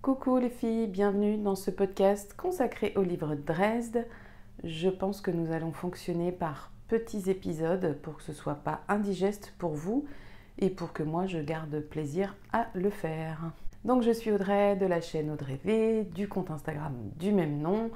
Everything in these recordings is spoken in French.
Coucou les filles, bienvenue dans ce podcast consacré au livre Dresde. Je pense que nous allons fonctionner par petits épisodes pour que ce ne soit pas indigeste pour vous et pour que moi je garde plaisir à le faire. Donc je suis Audrey de la chaîne Audrey V, du compte Instagram du même nom.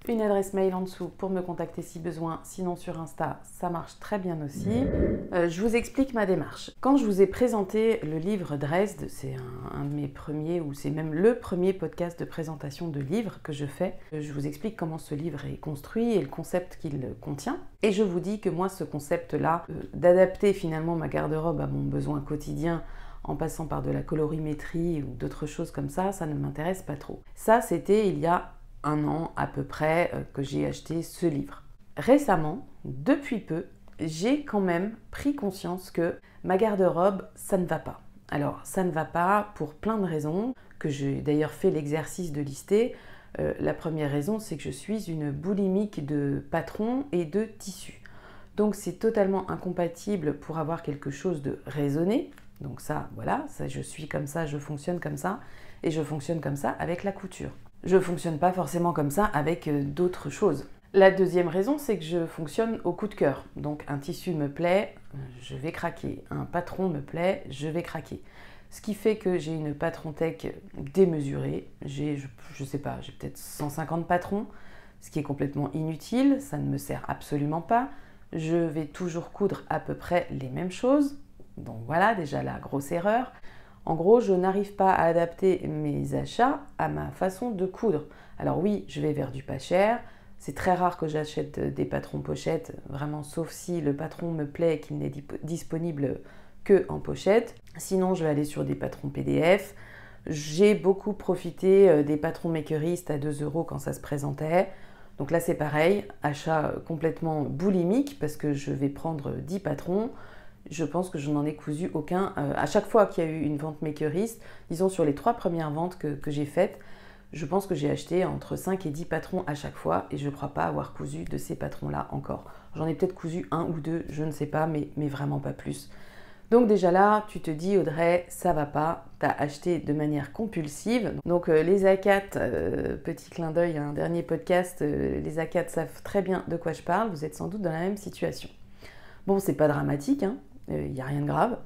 Une adresse mail en dessous pour me contacter si besoin, sinon sur Insta, ça marche très bien aussi. Je vous explique ma démarche. Quand je vous ai présenté le livre Dresde, c'est un de mes premiers, ou c'est même le premier podcast de présentation de livres que je fais. Je vous explique comment ce livre est construit et le concept qu'il contient. Et je vous dis que moi, ce concept-là, d'adapter finalement ma garde-robe à mon besoin quotidien, en passant par de la colorimétrie ou d'autres choses comme ça ne m'intéresse pas trop. Ça, c'était il y a un an à peu près que j'ai acheté ce livre. Récemment, depuis peu, j'ai quand même pris conscience que ma garde-robe, ça ne va pas. Alors, ça ne va pas pour plein de raisons, que j'ai d'ailleurs fait l'exercice de lister. La première raison, c'est que je suis une boulimique de patrons et de tissus. Donc, c'est totalement incompatible pour avoir quelque chose de raisonné. Donc ça, voilà, ça, je suis comme ça, je fonctionne comme ça, et je fonctionne comme ça avec la couture. Je ne fonctionne pas forcément comme ça avec d'autres choses. La deuxième raison, c'est que je fonctionne au coup de cœur. Donc un tissu me plaît, je vais craquer. Un patron me plaît, je vais craquer. Ce qui fait que j'ai une patron-tech démesurée. Je sais pas, j'ai peut-être 150 patrons, ce qui est complètement inutile, ça ne me sert absolument pas. Je vais toujours coudre à peu près les mêmes choses. Donc voilà, déjà la grosse erreur. En gros, je n'arrive pas à adapter mes achats à ma façon de coudre. Alors oui, je vais vers du pas cher. C'est très rare que j'achète des patrons pochettes, vraiment sauf si le patron me plaît et qu'il n'est disponible que en pochette. Sinon, je vais aller sur des patrons PDF. J'ai beaucoup profité des patrons makeristes à 2 € quand ça se présentait. Donc là, c'est pareil, achat complètement boulimique parce que je vais prendre 10 patrons. Je pense que je n'en ai cousu aucun. À chaque fois qu'il y a eu une vente makeriste, disons sur les 3 premières ventes que j'ai faites, je pense que j'ai acheté entre 5 et 10 patrons à chaque fois et je ne crois pas avoir cousu de ces patrons-là encore. J'en ai peut-être cousu 1 ou 2, je ne sais pas, mais vraiment pas plus. Donc déjà là, tu te dis Audrey, ça va pas, tu as acheté de manière compulsive. Donc les A4, petit clin d'œil à un dernier podcast, les A4 savent très bien de quoi je parle, vous êtes sans doute dans la même situation. Bon, c'est pas dramatique, hein. Il n'y a rien de grave,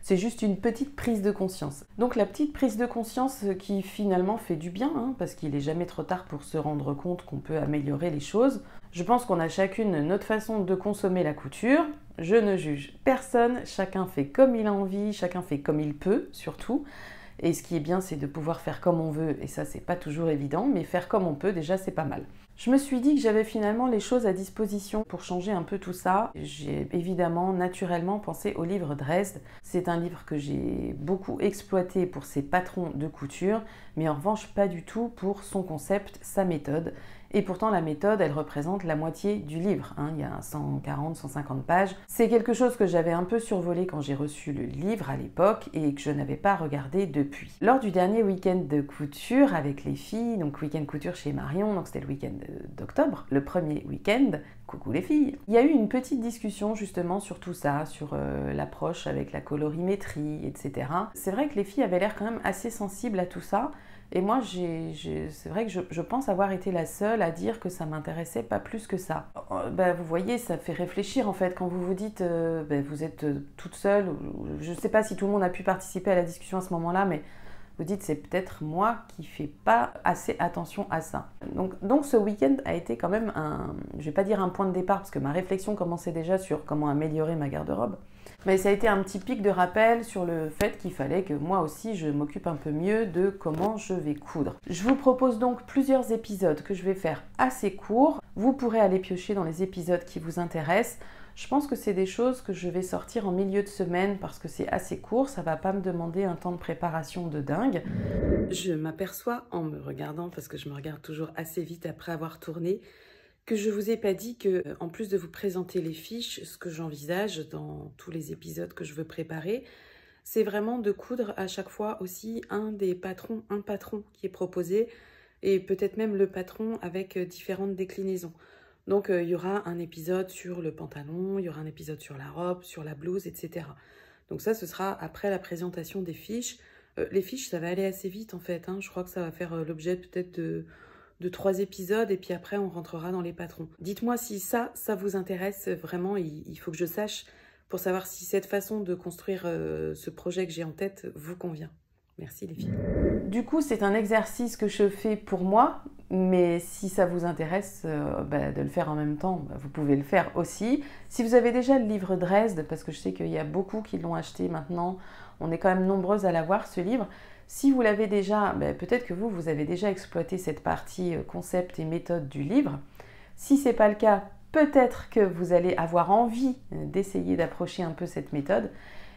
c'est juste une petite prise de conscience. Donc la petite prise de conscience qui finalement fait du bien, hein, parce qu'il n'est jamais trop tard pour se rendre compte qu'on peut améliorer les choses. Je pense qu'on a chacune notre façon de consommer la couture, je ne juge personne, chacun fait comme il a envie, chacun fait comme il peut surtout. Et ce qui est bien, c'est de pouvoir faire comme on veut, et ça c'est pas toujours évident, mais faire comme on peut déjà c'est pas mal. Je me suis dit que j'avais finalement les choses à disposition pour changer un peu tout ça. J'ai évidemment naturellement pensé au livre Dresde. C'est un livre que j'ai beaucoup exploité pour ses patrons de couture, mais en revanche pas du tout pour son concept, sa méthode. Et pourtant la méthode, elle représente la moitié du livre, hein. Il y a 140-150 pages. C'est quelque chose que j'avais un peu survolé quand j'ai reçu le livre à l'époque et que je n'avais pas regardé depuis. Lors du dernier week-end de couture avec les filles, donc week-end couture chez Marion, donc c'était le week-end d'octobre, le premier week-end, coucou les filles, il y a eu une petite discussion justement sur tout ça, sur l'approche avec la colorimétrie, etc. C'est vrai que les filles avaient l'air quand même assez sensibles à tout ça. Et moi, c'est vrai que je pense avoir été la seule à dire que ça m'intéressait pas plus que ça. Vous voyez, ça fait réfléchir en fait quand vous vous dites vous êtes toute seule. Je ne sais pas si tout le monde a pu participer à la discussion à ce moment-là, mais vous dites c'est peut-être moi qui fais pas assez attention à ça. Donc ce week-end a été quand même je vais pas dire un point de départ parce que ma réflexion commençait déjà sur comment améliorer ma garde-robe. Mais ça a été un petit pic de rappel sur le fait qu'il fallait que moi aussi je m'occupe un peu mieux de comment je vais coudre. Je vous propose donc plusieurs épisodes que je vais faire assez courts. Vous pourrez aller piocher dans les épisodes qui vous intéressent. Je pense que c'est des choses que je vais sortir en milieu de semaine parce que c'est assez court, ça va pas me demander un temps de préparation de dingue. Je m'aperçois en me regardant, parce que je me regarde toujours assez vite après avoir tourné, que je vous ai pas dit que, en plus de vous présenter les fiches, ce que j'envisage dans tous les épisodes que je veux préparer, c'est vraiment de coudre à chaque fois aussi un patron qui est proposé, et peut-être même le patron avec différentes déclinaisons. Donc il y aura un épisode sur le pantalon, il y aura un épisode sur la robe, sur la blouse, etc. Donc ça, ce sera après la présentation des fiches. Les fiches, ça va aller assez vite en fait, hein. Je crois que ça va faire l'objet peut-être de 3 épisodes et puis après on rentrera dans les patrons. Dites-moi si ça vous intéresse vraiment, il faut que je sache pour savoir si cette façon de construire ce projet que j'ai en tête vous convient. Merci les filles. Du coup, c'est un exercice que je fais pour moi, mais si ça vous intéresse de le faire en même temps, vous pouvez le faire aussi. Si vous avez déjà le livre Dresde, parce que je sais qu'il y a beaucoup qui l'ont acheté maintenant, on est quand même nombreuses à l'avoir ce livre. Si vous l'avez déjà, peut-être que vous avez déjà exploité cette partie concept et méthode du livre. Si ce n'est pas le cas, peut-être que vous allez avoir envie d'essayer d'approcher un peu cette méthode.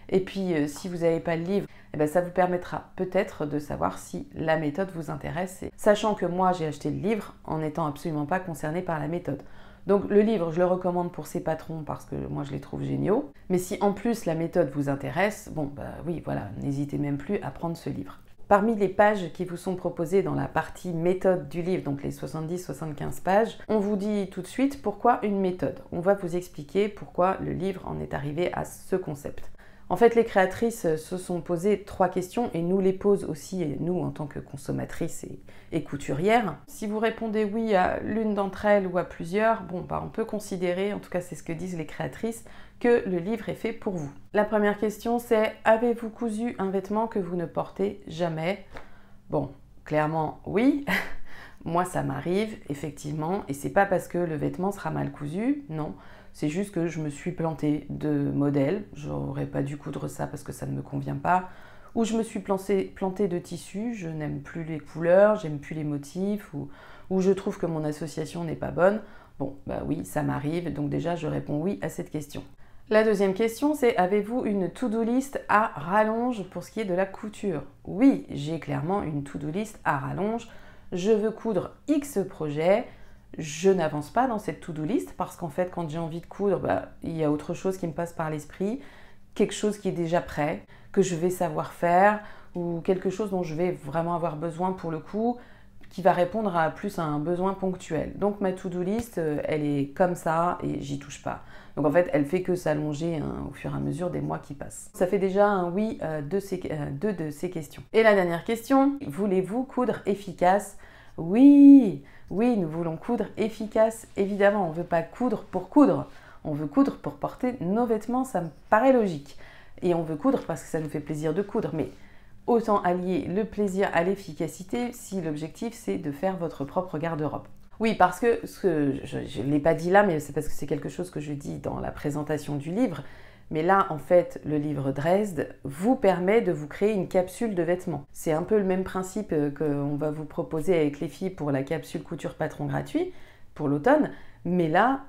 Et puis, si vous n'avez pas le livre, ça vous permettra peut-être de savoir si la méthode vous intéresse. Sachant que moi, j'ai acheté le livre en n'étant absolument pas concernée par la méthode. Donc le livre, je le recommande pour ses patrons parce que moi, je les trouve géniaux. Mais si en plus la méthode vous intéresse, oui, voilà, n'hésitez même plus à prendre ce livre. Parmi les pages qui vous sont proposées dans la partie méthode du livre, donc les 70-75 pages, on vous dit tout de suite pourquoi une méthode. On va vous expliquer pourquoi le livre en est arrivé à ce concept. En fait, les créatrices se sont posées 3 questions et nous les posent aussi, nous, en tant que consommatrices et couturières. Si vous répondez oui à l'une d'entre elles ou à plusieurs, on peut considérer, en tout cas c'est ce que disent les créatrices, que le livre est fait pour vous. La première question, c'est « Avez-vous cousu un vêtement que vous ne portez jamais ?» Bon, clairement, oui. Moi, ça m'arrive, effectivement, et c'est pas parce que le vêtement sera mal cousu, non. C'est juste que je me suis plantée de modèle, j'aurais pas dû coudre ça parce que ça ne me convient pas, ou je me suis plantée de tissu, je n'aime plus les couleurs, j'aime plus les motifs, ou je trouve que mon association n'est pas bonne. Bon, oui, ça m'arrive, donc déjà je réponds oui à cette question. La deuxième question, c'est avez-vous une to-do list à rallonge pour ce qui est de la couture? Oui, j'ai clairement une to-do list à rallonge. Je veux coudre X projets. Je n'avance pas dans cette to-do list parce qu'en fait, quand j'ai envie de coudre, il y a autre chose qui me passe par l'esprit, quelque chose qui est déjà prêt, que je vais savoir faire ou quelque chose dont je vais vraiment avoir besoin pour le coup, qui va répondre à plus à un besoin ponctuel. Donc ma to-do list, elle est comme ça et j'y touche pas. Donc en fait, elle fait que s'allonger au fur et à mesure des mois qui passent. Ça fait déjà un oui deux de ces questions. Et la dernière question, voulez-vous coudre efficace? Oui, nous voulons coudre efficace. Évidemment, on ne veut pas coudre pour coudre. On veut coudre pour porter nos vêtements, ça me paraît logique. Et on veut coudre parce que ça nous fait plaisir de coudre. Mais autant allier le plaisir à l'efficacité si l'objectif c'est de faire votre propre garde-robe. Oui, parce que je ne l'ai pas dit là, mais c'est parce que c'est quelque chose que je dis dans la présentation du livre. Mais là, en fait, le livre Dresde vous permet de vous créer une capsule de vêtements. C'est un peu le même principe qu'on va vous proposer avec les filles pour la capsule couture patron gratuit pour l'automne. Mais là,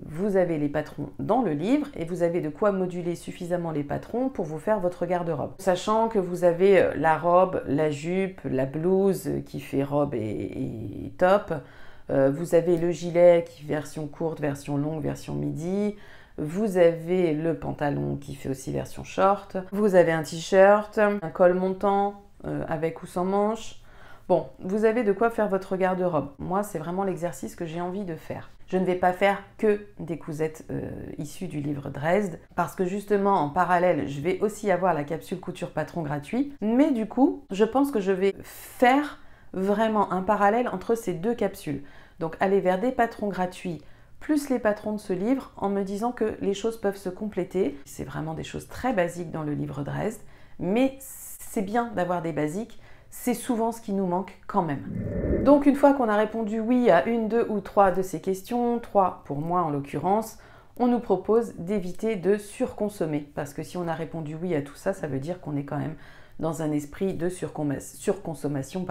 vous avez les patrons dans le livre et vous avez de quoi moduler suffisamment les patrons pour vous faire votre garde-robe. Sachant que vous avez la robe, la jupe, la blouse qui fait robe et top. Vous avez le gilet qui est version courte, version longue, version midi. Vous avez le pantalon qui fait aussi version short. Vous avez un t-shirt, un col montant avec ou sans manches. Bon, vous avez de quoi faire votre garde-robe. Moi, c'est vraiment l'exercice que j'ai envie de faire. Je ne vais pas faire que des cousettes issues du livre Dresde parce que justement, en parallèle, je vais aussi avoir la capsule couture patron gratuit. Mais du coup, je pense que je vais faire vraiment un parallèle entre ces 2 capsules. Donc, aller vers des patrons gratuits plus les patrons de ce livre en me disant que les choses peuvent se compléter. C'est vraiment des choses très basiques dans le livre Dresde, mais c'est bien d'avoir des basiques, c'est souvent ce qui nous manque quand même. Donc une fois qu'on a répondu oui à 1, 2 ou 3 de ces questions, 3 pour moi en l'occurrence, on nous propose d'éviter de surconsommer. Parce que si on a répondu oui à tout ça, ça veut dire qu'on est quand même dans un esprit de surconsommation.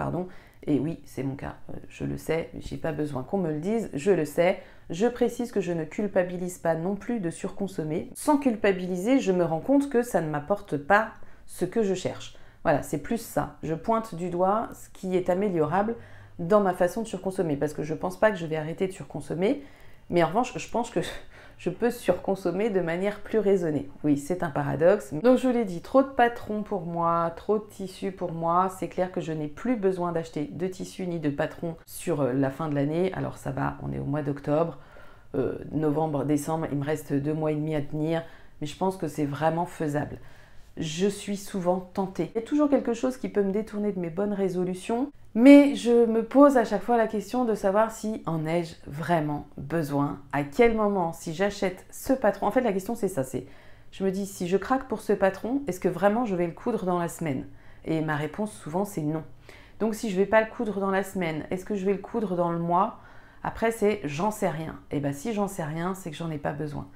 Et oui, c'est mon cas, je le sais, j'ai pas besoin qu'on me le dise, je le sais. Je précise que je ne culpabilise pas non plus de surconsommer. Sans culpabiliser, je me rends compte que ça ne m'apporte pas ce que je cherche. Voilà, c'est plus ça. Je pointe du doigt ce qui est améliorable dans ma façon de surconsommer. Parce que je ne pense pas que je vais arrêter de surconsommer. Mais en revanche, je pense que je peux surconsommer de manière plus raisonnée. Oui, c'est un paradoxe. Donc je vous l'ai dit, trop de patrons pour moi, trop de tissus pour moi. C'est clair que je n'ai plus besoin d'acheter de tissus ni de patrons sur la fin de l'année. Alors ça va, on est au mois d'octobre. Novembre, décembre, il me reste 2 mois et demi à tenir. Mais je pense que c'est vraiment faisable. je suis souvent tentée. Il y a toujours quelque chose qui peut me détourner de mes bonnes résolutions, mais je me pose à chaque fois la question de savoir si en ai-je vraiment besoin, à quel moment, si j'achète ce patron. En fait, la question c'est ça, je me dis si je craque pour ce patron, est-ce que vraiment je vais le coudre dans la semaine? Et ma réponse souvent c'est non. Donc si je ne vais pas le coudre dans la semaine, est-ce que je vais le coudre dans le mois? Après c'est j'en sais rien. Et bien si j'en sais rien, c'est que j'en ai pas besoin.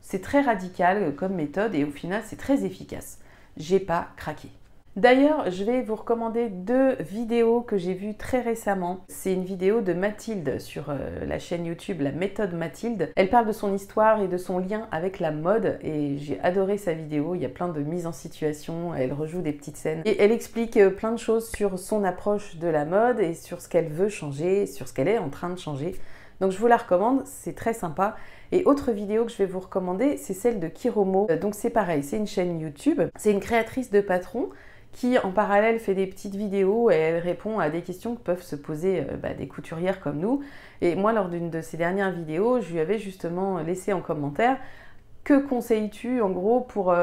C'est très radical comme méthode et au final c'est très efficace. J'ai pas craqué. D'ailleurs, je vais vous recommander 2 vidéos que j'ai vues très récemment. C'est une vidéo de Mathilde sur la chaîne YouTube La Méthode Mathilde. Elle parle de son histoire et de son lien avec la mode et j'ai adoré sa vidéo. Il y a plein de mises en situation, elle rejoue des petites scènes et elle explique plein de choses sur son approche de la mode et sur ce qu'elle veut changer, sur ce qu'elle est en train de changer. Donc je vous la recommande, c'est très sympa. Et autre vidéo que je vais vous recommander, c'est celle de Kiromo. Donc c'est pareil, c'est une chaîne YouTube. C'est une créatrice de patrons qui en parallèle fait des petites vidéos et elle répond à des questions que peuvent se poser des couturières comme nous. Et moi, lors d'une de ces dernières vidéos, je lui avais justement laissé en commentaire que conseilles-tu en gros pour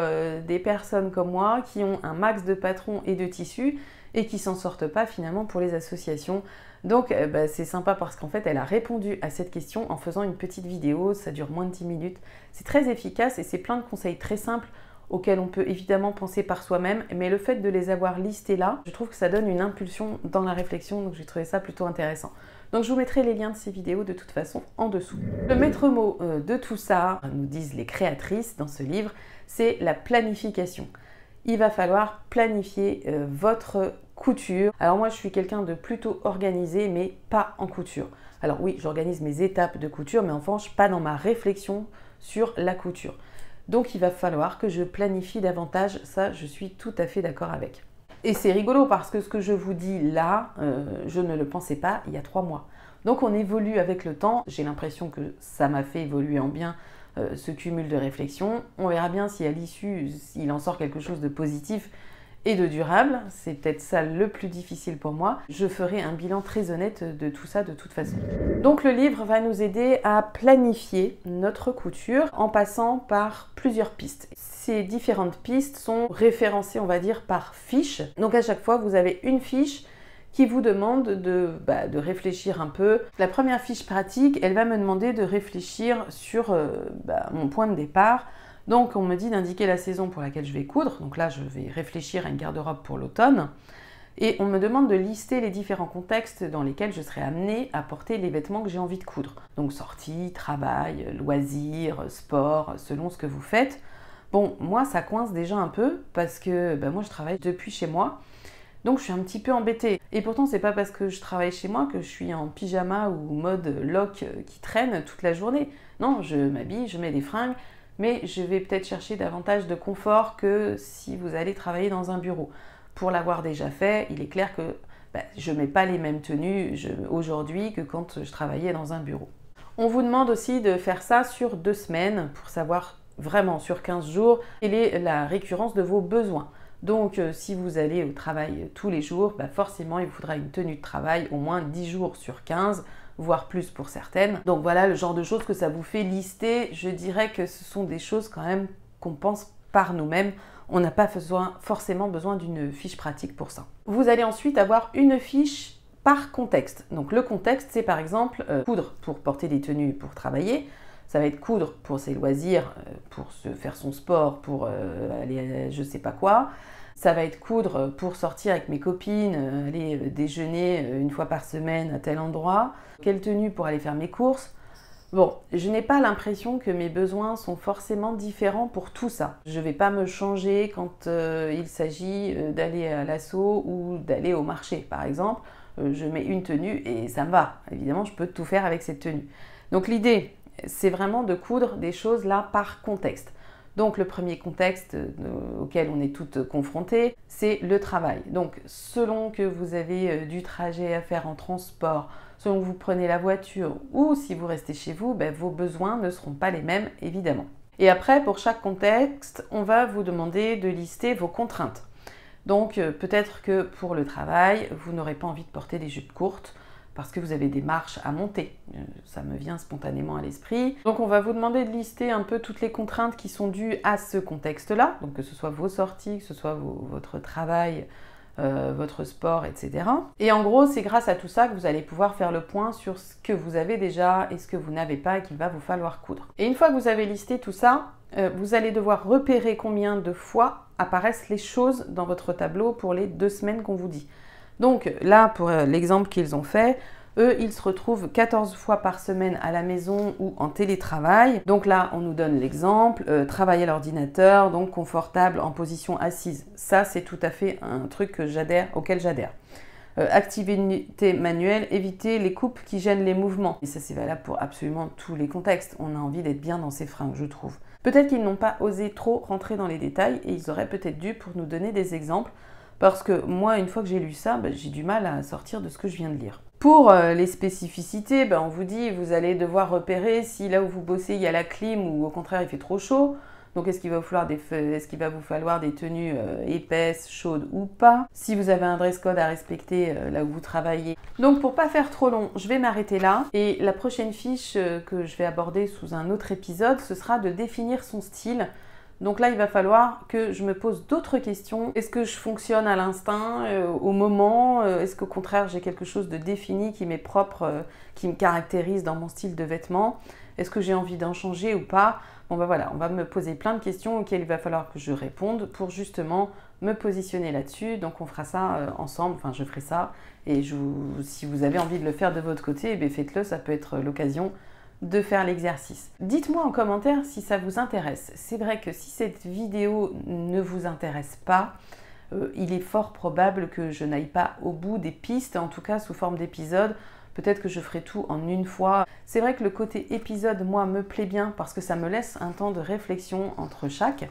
des personnes comme moi qui ont un max de patrons et de tissus et qui s'en sortent pas finalement pour les associations. Donc c'est sympa parce qu'en fait elle a répondu à cette question en faisant une petite vidéo, ça dure moins de 10 minutes. C'est très efficace et c'est plein de conseils très simples auxquels on peut évidemment penser par soi-même, mais le fait de les avoir listés là, je trouve que ça donne une impulsion dans la réflexion, donc j'ai trouvé ça plutôt intéressant. Donc je vous mettrai les liens de ces vidéos de toute façon en dessous. Le maître mot de tout ça, nous disent les créatrices dans ce livre, c'est la planification. Il va falloir planifier votre couture. Alors moi je suis quelqu'un de plutôt organisé, mais pas en couture. Alors oui, j'organise mes étapes de couture, mais en revanche pas dans ma réflexion sur la couture. Donc il va falloir que je planifie davantage, ça je suis tout à fait d'accord avec. Et c'est rigolo parce que ce que je vous dis là, je ne le pensais pas il y a 3 mois. Donc on évolue avec le temps, j'ai l'impression que ça m'a fait évoluer en bien ce cumul de réflexion. On verra bien si à l'issue, il en sort quelque chose de positif et de durable. C'est peut-être ça le plus difficile pour moi. Je ferai un bilan très honnête de tout ça de toute façon. Donc le livre va nous aider à planifier notre couture en passant par plusieurs pistes. Ces différentes pistes sont référencées, on va dire, par fiche. Donc à chaque fois, vous avez une fiche qui vous demande de réfléchir un peu. La première fiche pratique, elle va me demander de réfléchir sur mon point de départ. Donc on me dit d'indiquer la saison pour laquelle je vais coudre. Donc là, je vais réfléchir à une garde-robe pour l'automne. Et on me demande de lister les différents contextes dans lesquels je serai amenée à porter les vêtements que j'ai envie de coudre. Donc sortie, travail, loisirs, sport, selon ce que vous faites. Bon, moi ça coince déjà un peu parce que moi je travaille depuis chez moi. Donc je suis un petit peu embêtée. Et pourtant c'est pas parce que je travaille chez moi que je suis en pyjama ou mode loc qui traîne toute la journée. Non, je m'habille, je mets des fringues, mais je vais peut-être chercher davantage de confort que si vous allez travailler dans un bureau. Pour l'avoir déjà fait, il est clair que je ne mets pas les mêmes tenues aujourd'hui que quand je travaillais dans un bureau. On vous demande aussi de faire ça sur 2 semaines pour savoir vraiment sur 15 jours quelle est la récurrence de vos besoins. Donc si vous allez au travail tous les jours, forcément il vous faudra une tenue de travail au moins 10 jours sur 15, voire plus pour certaines. Donc voilà le genre de choses que ça vous fait lister. Je dirais que ce sont des choses quand même qu'on pense par nous-mêmes. On n'a pas forcément besoin d'une fiche pratique pour ça. Vous allez ensuite avoir une fiche par contexte. Donc le contexte, c'est par exemple coudre pour porter des tenues pour travailler. Ça va être coudre pour ses loisirs, pour se faire son sport, pour aller à je sais pas quoi. Ça va être coudre pour sortir avec mes copines, aller déjeuner une fois par semaine à tel endroit. Quelle tenue pour aller faire mes courses. Bon, je n'ai pas l'impression que mes besoins sont forcément différents pour tout ça. Je ne vais pas me changer quand il s'agit d'aller à l'assaut ou d'aller au marché, par exemple. Je mets une tenue et ça me va. Évidemment, je peux tout faire avec cette tenue. Donc l'idée, c'est vraiment de coudre des choses là par contexte. Donc le premier contexte auquel on est toutes confrontées, c'est le travail. Donc selon que vous avez du trajet à faire en transport, selon que vous prenez la voiture ou si vous restez chez vous, vos besoins ne seront pas les mêmes évidemment. Et après, pour chaque contexte, on va vous demander de lister vos contraintes. Donc peut-être que pour le travail, vous n'aurez pas envie de porter des jupes courtes parce que vous avez des marches à monter. Ça me vient spontanément à l'esprit. Donc on va vous demander de lister un peu toutes les contraintes qui sont dues à ce contexte-là, donc que ce soit vos sorties, que ce soit votre travail, votre sport, etc. Et en gros, c'est grâce à tout ça que vous allez pouvoir faire le point sur ce que vous avez déjà et ce que vous n'avez pas et qu'il va vous falloir coudre. Et une fois que vous avez listé tout ça, vous allez devoir repérer combien de fois apparaissent les choses dans votre tableau pour les 2 semaines qu'on vous dit. Donc là, pour l'exemple qu'ils ont fait, eux, ils se retrouvent 14 fois par semaine à la maison ou en télétravail. Donc là, on nous donne l'exemple, travailler à l'ordinateur, donc confortable en position assise. Ça, c'est tout à fait un truc auquel j'adhère. Activité manuelle, éviter les coupes qui gênent les mouvements. Et ça, c'est valable pour absolument tous les contextes. On a envie d'être bien dans ses fringues, je trouve. Peut-être qu'ils n'ont pas osé trop rentrer dans les détails et ils auraient peut-être dû pour nous donner des exemples. Parce que moi, une fois que j'ai lu ça, j'ai du mal à sortir de ce que je viens de lire. Pour les spécificités, on vous dit, vous allez devoir repérer si là où vous bossez, il y a la clim ou au contraire, il fait trop chaud. Donc, est-ce qu'il va vous falloir des tenues épaisses, chaudes ou pas? Si vous avez un dress code à respecter là où vous travaillez. Donc, pour pas faire trop long, je vais m'arrêter là. Et la prochaine fiche que je vais aborder sous un autre épisode, ce sera de définir son style. Donc là, il va falloir que je me pose d'autres questions. Est-ce que je fonctionne à l'instinct, au moment? Est-ce qu'au contraire, j'ai quelque chose de défini qui m'est propre, qui me caractérise dans mon style de vêtements? Est-ce que j'ai envie d'en changer ou pas? Bon voilà, on va me poser plein de questions auxquelles il va falloir que je réponde pour justement me positionner là-dessus. Donc on fera ça ensemble, enfin je ferai ça. Et si vous avez envie de le faire de votre côté, faites-le, ça peut être l'occasion de faire l'exercice. Dites-moi en commentaire si ça vous intéresse. C'est vrai que si cette vidéo ne vous intéresse pas, il est fort probable que je n'aille pas au bout des pistes, en tout cas sous forme d'épisode. Peut-être que je ferai tout en une fois. C'est vrai que le côté épisode, moi, me plaît bien parce que ça me laisse un temps de réflexion entre chaque.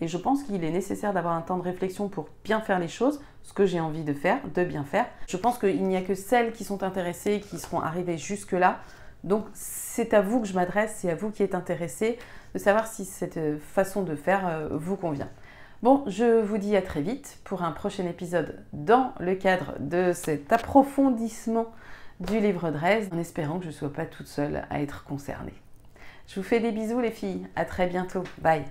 Et je pense qu'il est nécessaire d'avoir un temps de réflexion pour bien faire les choses, ce que j'ai envie de faire, de bien faire. Je pense qu'il n'y a que celles qui sont intéressées qui seront arrivées jusque-là. Donc c'est à vous que je m'adresse, c'est à vous qui êtes intéressé de savoir si cette façon de faire vous convient. Bon, je vous dis à très vite pour un prochain épisode dans le cadre de cet approfondissement du livre Dresde, en espérant que je ne sois pas toute seule à être concernée. Je vous fais des bisous les filles, à très bientôt, bye.